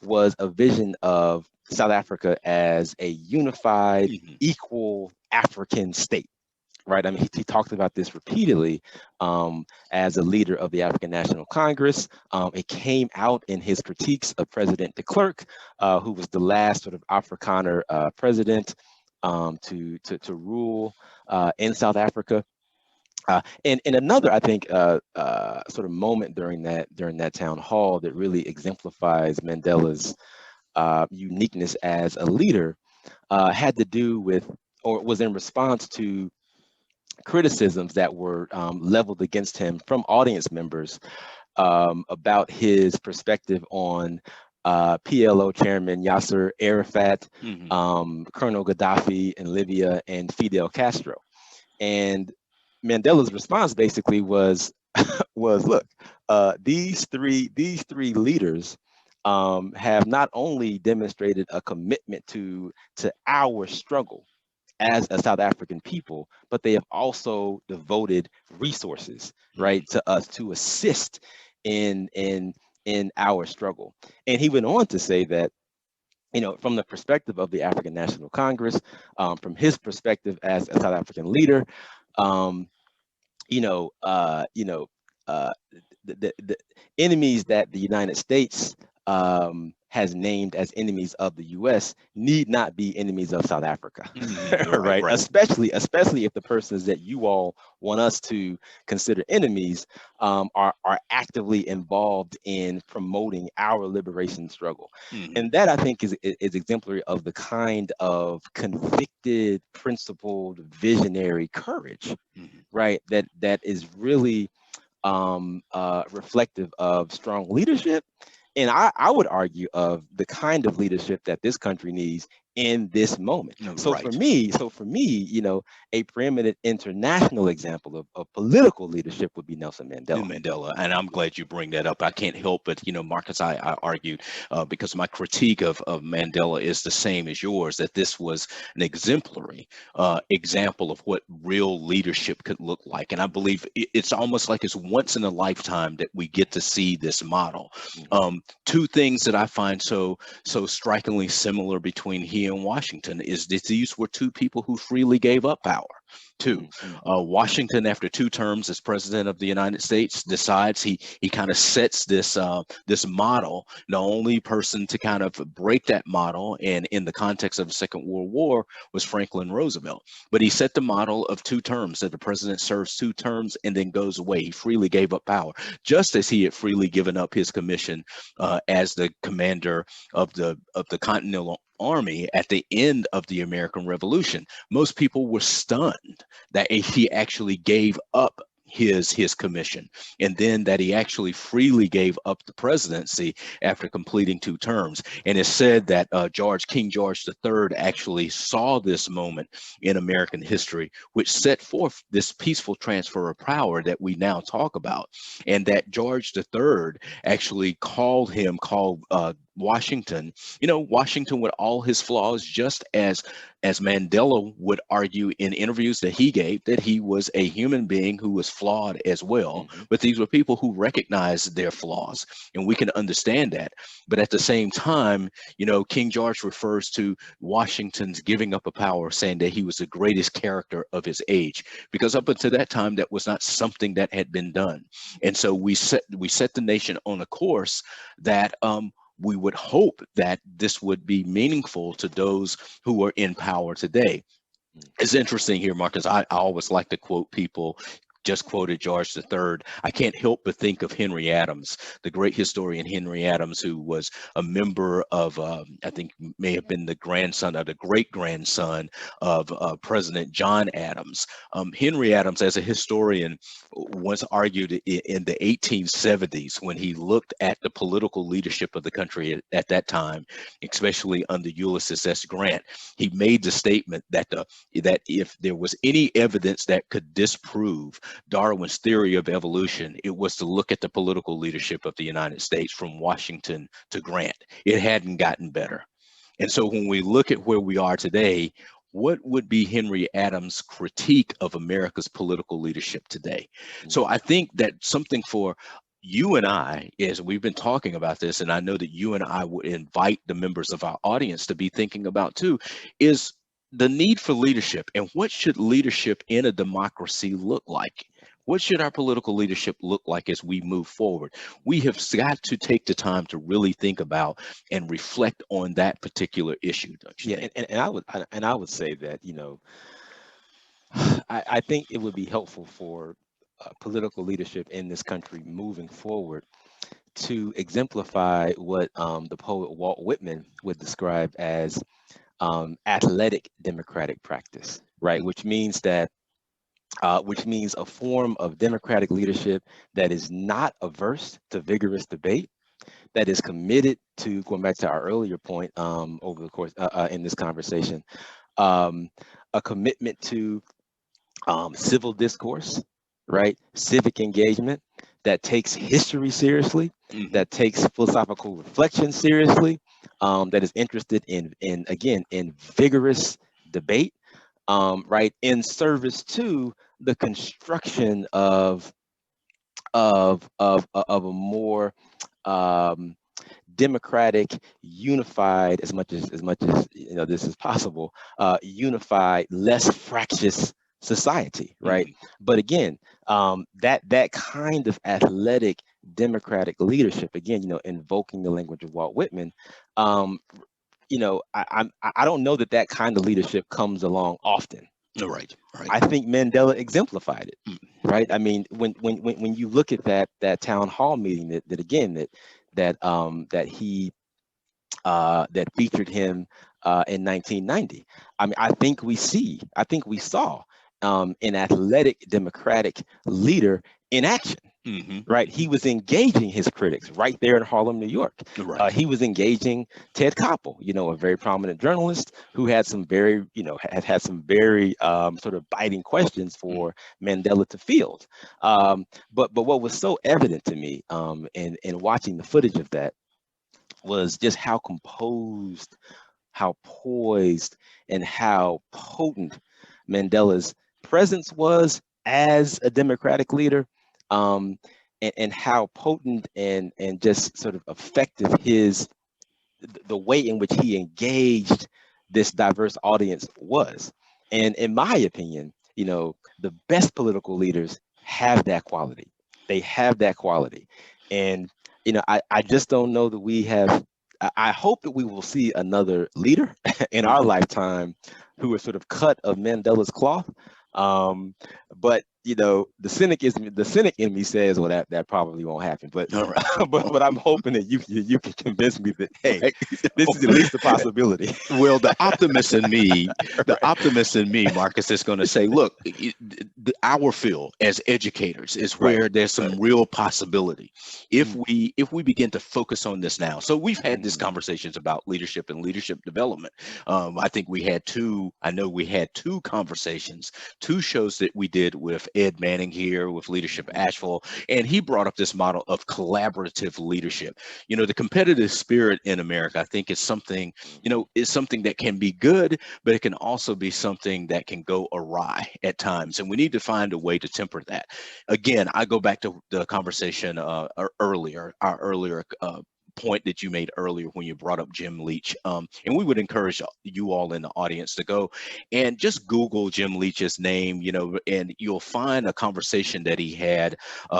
B: was a vision of South Africa as a unified,
A: Mhm.
B: equal African state, right? I mean, he talked about this repeatedly as a leader of the African National Congress. It came out in his critiques of President de Klerk, who was the last sort of Afrikaner president to rule in South Africa. And another, I think, sort of moment during that town hall that really exemplifies Mandela's uniqueness as a leader had to do with, or was in response to, criticisms that were leveled against him from audience members about his perspective on PLO chairman Yasser Arafat,
A: Mhm.
B: Colonel Gaddafi in Libya, and Fidel Castro. And Mandela's response basically was, look, these three leaders have not only demonstrated a commitment to our struggle as a South African people, but they have also devoted resources,
A: Mhm.
B: right, to us to assist in our struggle. And he went on to say that, from the perspective of the African National Congress, from his perspective as a South African leader, um, you know, uh, you know, uh, the enemies that the United States has named as enemies of the U.S. need not be enemies of South Africa,
A: Mhm. Right.
B: right?
A: Right.
B: Especially if the persons that you all want us to consider enemies are actively involved in promoting our liberation struggle.
A: Mhm.
B: And that, I think, is exemplary of the kind of convicted, principled, visionary courage,
A: Mhm.
B: right? That is really reflective of strong leadership, and I would argue of the kind of leadership that this country needs in this moment.
A: No,
B: So for
A: right.
B: me, a preeminent international example of political leadership would be Nelson Mandela.
A: Mandela, and I'm glad you bring that up. I can't help but, Marcus, I argued because my critique of Mandela is the same as yours, that this was an exemplary example of what real leadership could look like. And I believe it's almost like it's once in a lifetime that we get to see this model.
B: Mhm,
A: Two things that I find so strikingly similar between he and Washington is that these were two people who freely gave up power. Two,
B: mhm, mhm,
A: Washington, after two terms as president of the United States, decides he kind of sets this model. The only person to kind of break that model, and in the context of the Second World War, was Franklin Roosevelt. But he set the model of two terms, that the president serves two terms and then goes away. He freely gave up power, just as he had freely given up his commission as the commander of the Continental Army at the end of the American Revolution. Most people were stunned that he actually gave up his commission, and then that he actually freely gave up the presidency after completing 2 terms. And it's said that King George III actually saw this moment in American history, which set forth this peaceful transfer of power that we now talk about, and that George III actually called Washington, Washington with all his flaws, just as Mandela would argue in interviews that he gave, that he was a human being who was flawed as well. But these were people who recognized their flaws, and we can understand that. But at the same time, King George refers to Washington's giving up of power, saying that he was the greatest character of his age, because up until that time, that was not something that had been done. And so we set the nation on a course that we would hope that this would be meaningful to those who are in power today. It's interesting here, Marcus. I always like to quote people. Just quoted George III. I can't help but think of Henry Adams, the great historian Henry Adams, who was a member of, I think may have been the grandson or the great grandson of President John Adams. Henry Adams, as a historian, once argued in the 1870s, when he looked at the political leadership of the country at that time, especially under Ulysses S. Grant, he made the statement that if there was any evidence that could disprove Darwin's theory of evolution, it was to look at the political leadership of the United States from Washington to Grant. It hadn't gotten better. And so when we look at where we are today, what would be Henry Adams' critique of America's political leadership today? So I think that something for you and I, as we've been talking about this, and I know that you and I would invite the members of our audience to be thinking about too, is the need for leadership. And what should leadership in a democracy look like? What should our political leadership look like as we move forward? We have got to take the time to really think about and reflect on that particular issue, don't you think?
B: And I would say that, I think it would be helpful for political leadership in this country moving forward to exemplify what the poet Walt Whitman would describe as athletic democratic practice, right? Which means a form of democratic leadership that is not averse to vigorous debate, that is committed to, going back to our earlier point over the course in this conversation, a commitment to civil discourse, right? Civic engagement that takes history seriously, that takes philosophical reflection seriously, that is interested in vigorous debate, right, in service to the construction of a more democratic, unified, as much as this is possible, unified, less fractious society, right? But again, that kind of athletic democratic leadership, again, invoking the language of Walt Whitman, I don't know that kind of leadership comes along often.
A: Right.
B: I think Mandela exemplified it, right? I mean, when you look at that town hall meeting that featured him in 1990. I mean, I think we saw an athletic democratic leader in action. Right, he was engaging his critics right there in Harlem, New York.
A: Right.
B: He was engaging Ted Koppel, a very prominent journalist who had some very, had some very sort of biting questions for Mandela to field. But what was so evident to me in watching the footage of that was just how composed, how poised, and how potent Mandela's presence was as a democratic leader. And how potent and just sort of effective the way in which he engaged this diverse audience was. And in my opinion, the best political leaders have that quality. They have that quality. And, I just don't know that we have. I hope that we will see another leader in our lifetime who is sort of cut of Mandela's cloth. But the cynic in me says, well, that probably won't happen. But
A: All right.
B: but I'm hoping that you can convince me that, hey,
A: Right.
B: this is at least a possibility.
A: Well, the optimist in me,
B: Right.
A: Marcus, is going to say, look, our field as educators is
B: Right.
A: where there's some
B: Right.
A: real possibility
B: Mm,
A: if we begin to focus on this now. So we've had these
B: mm,
A: conversations about leadership and leadership development. I think we had two. I know we had two conversations, two shows that we did with Ed Manning here with Leadership
B: mhm,
A: Asheville, and he brought up this model of collaborative leadership. The competitive spirit in America, I think, is something
B: mhm.
A: is something that can be good, but it can also be something that can go awry at times. And we need to find a way to temper that. Again, I go back to the conversation earlier, our earlier point that you made earlier when you brought up Jim Leach. And we would encourage you all in the audience to go and just Google Jim Leach's name, and you'll find a conversation that he had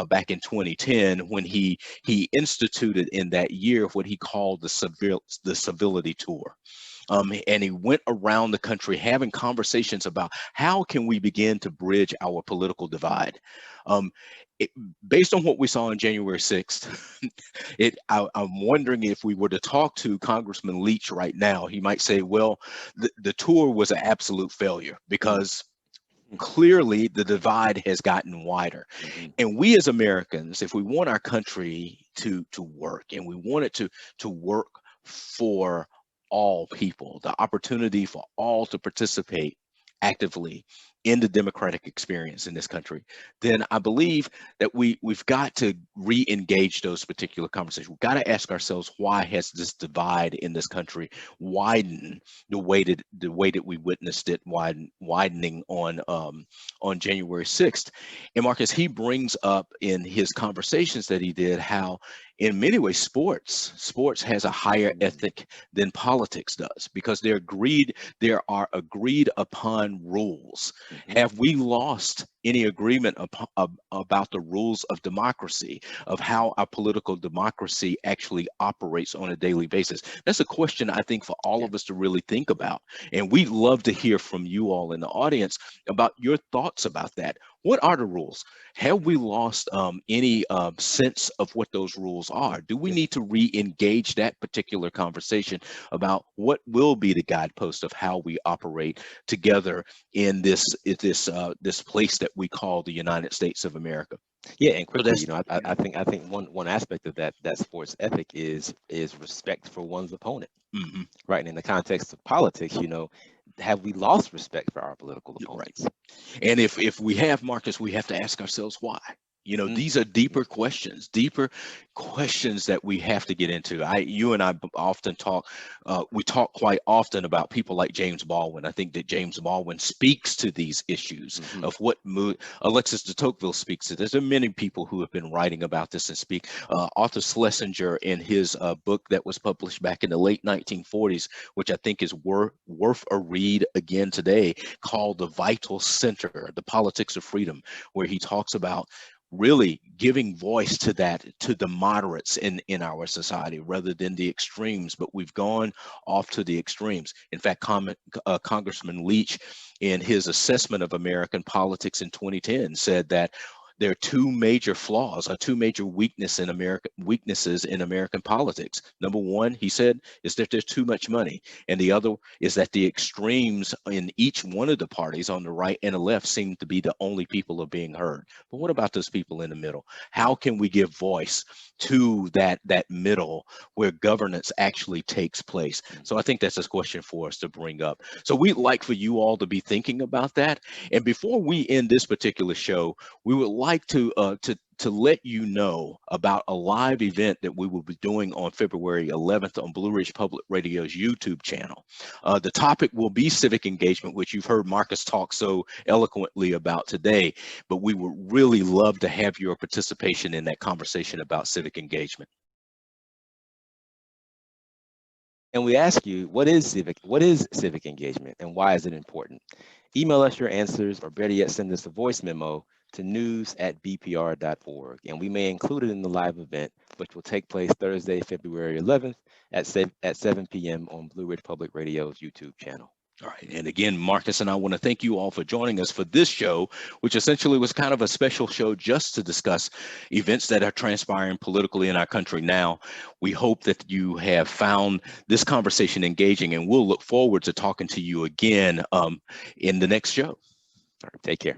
A: back in 2010 when he instituted in that year what he called the civility tour. And he went around the country having conversations about how can we begin to bridge our political divide. Um, it, Based on what we saw on January 6th, I'm wondering if we were to talk to Congressman Leach right now, he might say, well, the tour was an absolute failure
B: Mm,
A: because
B: mm,
A: clearly the divide has gotten wider.
B: mhm.
A: And we as Americans, if we want our country to work and we want it to work for all people, the opportunity for all to participate actively in the democratic experience in this country, then I believe that we've got to re-engage those particular conversations. We've got to ask ourselves, why has this divide in this country widened the way that we witnessed it widening on January 6th? And Marcus, he brings up in his conversations that he did how in many ways sports has a higher
B: Mm,
A: ethic than politics does because there are agreed upon rules.
B: mhm.
A: Have we lost any agreement about the rules of democracy, of how our political democracy actually operates on a daily basis? That's a question I think for all
B: Yeah.
A: of us to really think about. And we'd love to hear from you all in the audience about your thoughts about that. What are the rules? Have we lost any sense of what those rules are? Do we
B: Yeah.
A: need to re-engage that particular conversation about what will be the guidepost of how we operate together in this place that we call the United States of America?
B: Yeah, and
A: So
B: quickly,
A: that's
B: I think one aspect of that sports ethic is respect for one's opponent,
A: mhm,
B: right? And in the context of politics, have we lost respect for our political
A: you're right.
B: opponents?
A: And if we have, Marcus, we have to ask ourselves why.
B: Mm,
A: These are
B: yeah.
A: deeper questions that we have to get into. You and I often talk. We talk quite often about people like James Baldwin. I think that James Baldwin speaks to these issues
B: Hmm.
A: of what mood Alexis de Tocqueville speaks to this. There are many people who have been writing about this and speak. Arthur Schlesinger, in his book that was published back in the late 1940s, which I think is worth a read again today, called The Vital Center, The Politics of Freedom, where he talks about really giving voice to the moderates in our society rather than the extremes. But we've gone off to the extremes. In fact, Congressman Leach, in his assessment of American politics in 2010, said that there are two major flaws or two major weaknesses in American politics. Number one, he said, is that there's too much money. And the other is that the extremes in each one of the parties on the right and the left seem to be the only people who are being heard. But what about those people in the middle? How can we give voice to that middle where governance actually takes place? So I think that's a question for us to bring up. So we'd like for you all to be thinking about that. And before we end this particular show, we would like to let you know about a live event that we will be doing on February 11th on Blue Ridge Public Radio's YouTube channel. The topic will be civic engagement, which you've heard Marcus talk so eloquently about today, but we would really love to have your participation in that conversation about civic engagement.
B: And we ask you, what is civic engagement and why is it important? Email us your answers, or better yet, send us a voice memo to news@bpr.org, and we may include it in the live event, which will take place Thursday, February 11th at 7 p.m. on Blue Ridge Public Radio's YouTube channel.
A: All right. And again, Marcus and I want to thank you all for joining us for this show, which essentially was kind of a special show just to discuss events that are transpiring politically in our country now. We hope that you have found this conversation engaging, and we'll look forward to talking to you again in the next show.
B: All right, take care.